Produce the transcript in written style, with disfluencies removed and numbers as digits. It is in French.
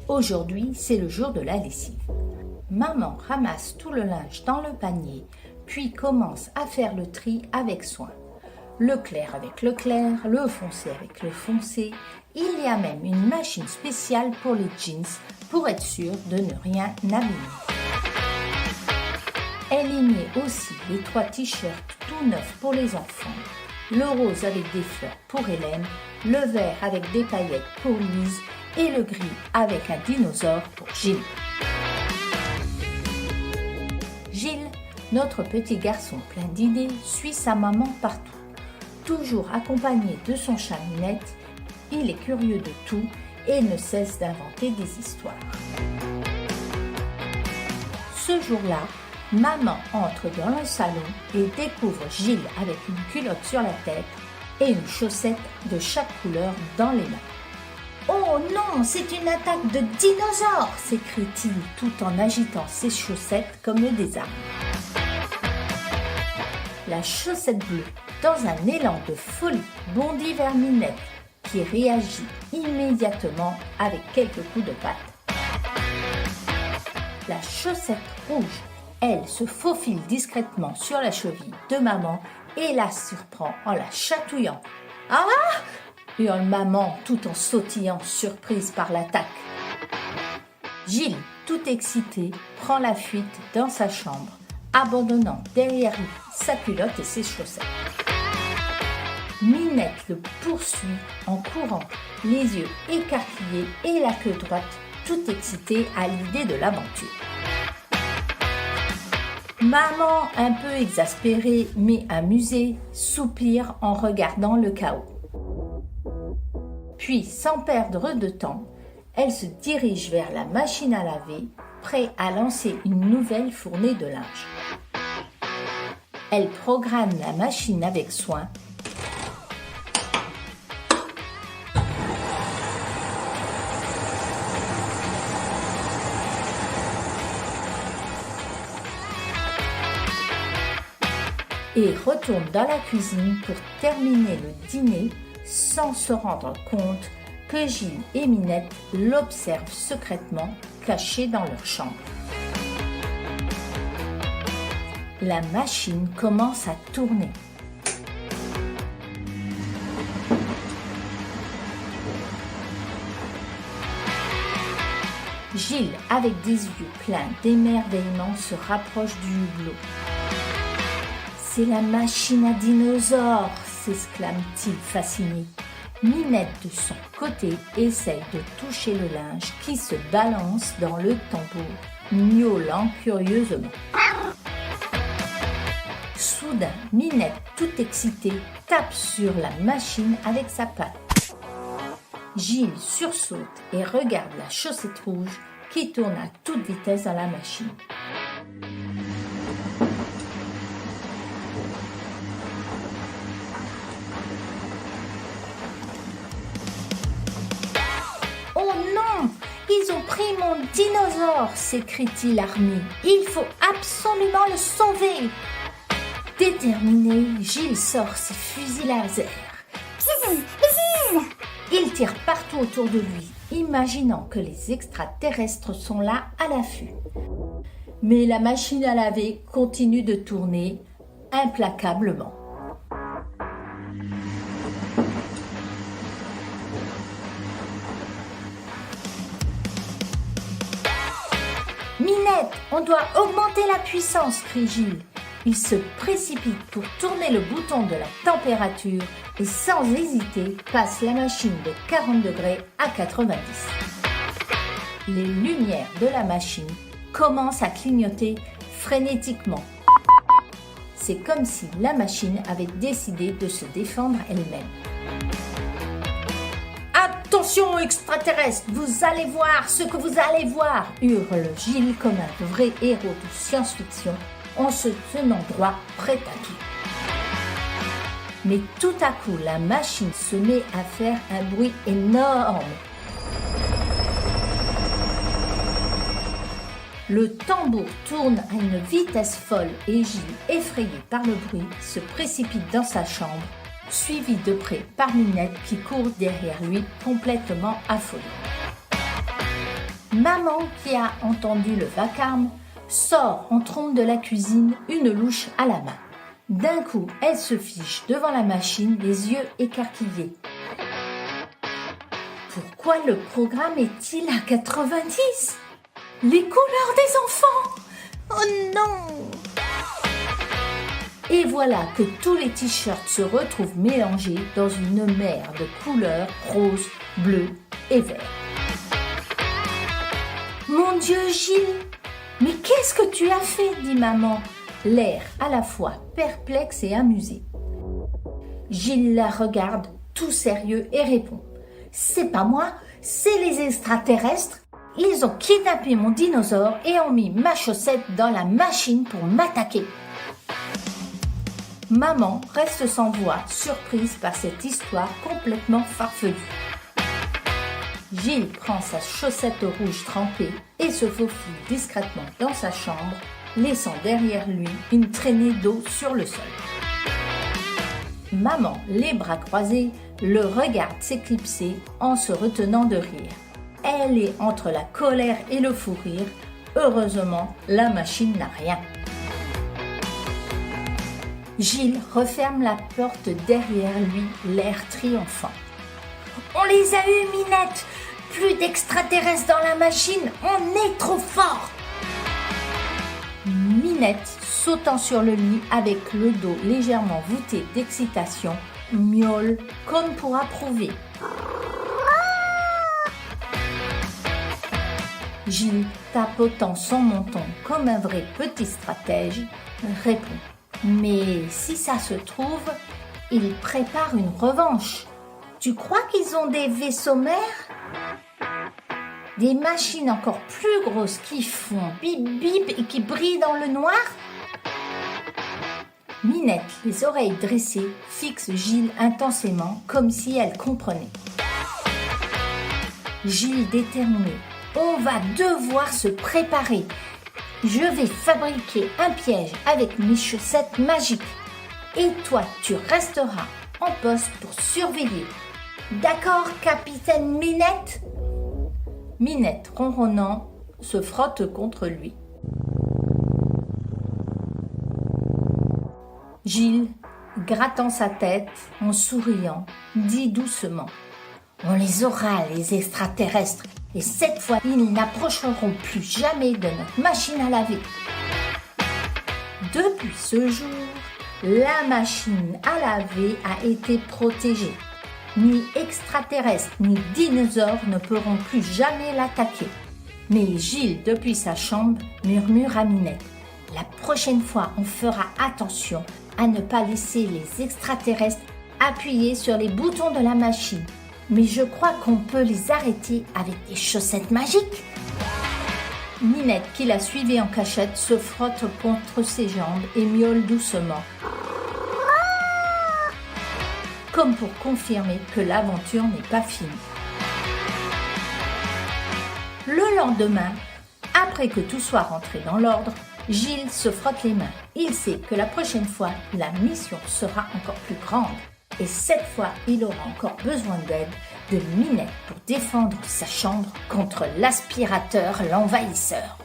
Aujourd'hui, c'est le jour de la lessive. Maman ramasse tout le linge dans le panier, puis commence à faire le tri avec soin. Le clair avec le clair, le foncé avec le foncé. Il y a même une machine spéciale pour les jeans pour être sûr de ne rien abîmer. Elle y met aussi les 3 t-shirts tout neufs pour les enfants, le rose avec des fleurs pour Hélène, le vert avec des paillettes pour Lise et le gris avec un dinosaure pour Gilles. Gilles, notre petit garçon plein d'idées, suit sa maman partout. Toujours accompagné de son chat Minette, il est curieux de tout et ne cesse d'inventer des histoires. Ce jour-là, maman entre dans le salon et découvre Gilles avec une culotte sur la tête et une chaussette de chaque couleur dans les mains. « Oh non, c'est une attaque de dinosaures !» s'écrie-t-il tout en agitant ses chaussettes comme des armes. La chaussette bleue, dans un élan de folie, bondit vers Minette, qui réagit immédiatement avec quelques coups de patte. La chaussette rouge, elle, se faufile discrètement sur la cheville de maman et la surprend en la chatouillant. « Ah !» hurle maman tout en sautillant, surprise par l'attaque. Gilles, tout excité, prend la fuite dans sa chambre, abandonnant derrière lui sa culotte et ses chaussettes. Minette le poursuit en courant, les yeux écarquillés et la queue droite, tout excitée à l'idée de l'aventure. Maman, un peu exaspérée mais amusée, soupire en regardant le chaos. Puis, sans perdre de temps, elle se dirige vers la machine à laver, prête à lancer une nouvelle fournée de linge. Elle programme la machine avec soin. Et retourne dans la cuisine pour terminer le dîner sans se rendre compte que Gilles et Minette l'observent secrètement cachés dans leur chambre. La machine commence à tourner. Gilles, avec des yeux pleins d'émerveillement, se rapproche du hublot. « C'est la machine à dinosaures !» s'exclame-t-il fasciné. Minette, de son côté, essaye de toucher le linge qui se balance dans le tambour, miaulant curieusement. Soudain, Minette, toute excitée, tape sur la machine avec sa patte. Gilles sursaute et regarde la chaussette rouge qui tourne à toute vitesse dans la machine. « Oh non, ils ont pris mon dinosaure !» s'écrie-t-il armé. « Il faut absolument le sauver !» Déterminé, Gilles sort ses fusils laser. Il tire partout autour de lui, imaginant que les extraterrestres sont là à l'affût. Mais la machine à laver continue de tourner implacablement. Minette, on doit augmenter la puissance, crie Gilles. Il se précipite pour tourner le bouton de la température et sans hésiter passe la machine de 40 degrés à 90. Les lumières de la machine commencent à clignoter frénétiquement. C'est comme si la machine avait décidé de se défendre elle-même. Attention extraterrestres, vous allez voir ce que vous allez voir, hurle Gilles comme un vrai héros de science-fiction en se tenant droit, prêt à tout. Mais tout à coup, la machine se met à faire un bruit énorme. Le tambour tourne à une vitesse folle et Gilles, effrayé par le bruit, se précipite dans sa chambre, suivi de près par Minette qui court derrière lui complètement affolée. Maman, qui a entendu le vacarme, sort en trompe de la cuisine une louche à la main. D'un coup, elle se fiche devant la machine, les yeux écarquillés. Pourquoi le programme est-il à 90 ? Les couleurs des enfants ! Oh non ! Et voilà que tous les t-shirts se retrouvent mélangés dans une mer de couleurs rose, bleu et vert. Mon Dieu, Gilles, mais qu'est-ce que tu as fait ? Dit maman, l'air à la fois perplexe et amusé. Gilles la regarde tout sérieux et répond : c'est pas moi, c'est les extraterrestres. Ils ont kidnappé mon dinosaure et ont mis ma chaussette dans la machine pour m'attaquer. Maman reste sans voix, surprise par cette histoire complètement farfelue. Gilles prend sa chaussette rouge trempée et se faufile discrètement dans sa chambre, laissant derrière lui une traînée d'eau sur le sol. Maman, les bras croisés, le regarde s'éclipser en se retenant de rire. Elle est entre la colère et le fou rire. Heureusement, la machine n'a rien. Gilles referme la porte derrière lui, l'air triomphant. On les a eus, Minette! Plus d'extraterrestres dans la machine, on est trop fort! Minette, sautant sur le lit avec le dos légèrement voûté d'excitation, miaule comme pour approuver. Gilles, tapotant son menton comme un vrai petit stratège, répond : mais si ça se trouve, ils préparent une revanche. Tu crois qu'ils ont des vaisseaux mères ? Des machines encore plus grosses qui font bip bip et qui brillent dans le noir ? Minette, les oreilles dressées, fixe Gilles intensément, comme si elle comprenait. Gilles déterminé : on va devoir se préparer. Je vais fabriquer un piège avec mes chaussettes magiques. Et toi, tu resteras en poste pour surveiller. D'accord, capitaine Minette ? Minette, ronronnant, se frotte contre lui. Gilles, grattant sa tête, en souriant, dit doucement : on les aura, les extraterrestres. Et cette fois, ils n'approcheront plus jamais de notre machine à laver. Depuis ce jour, la machine à laver a été protégée. Ni extraterrestres ni dinosaures ne pourront plus jamais l'attaquer. Mais Gilles, depuis sa chambre, murmure à Minette : la prochaine fois, on fera attention à ne pas laisser les extraterrestres appuyer sur les boutons de la machine. Mais je crois qu'on peut les arrêter avec des chaussettes magiques. Minette, qui la suivait en cachette, se frotte contre ses jambes et miaule doucement, comme pour confirmer que l'aventure n'est pas finie. Le lendemain, après que tout soit rentré dans l'ordre, Gilles se frotte les mains. Il sait que la prochaine fois, la mission sera encore plus grande. Et cette fois, il aura encore besoin d'aide de Minette pour défendre sa chambre contre l'aspirateur, l'envahisseur.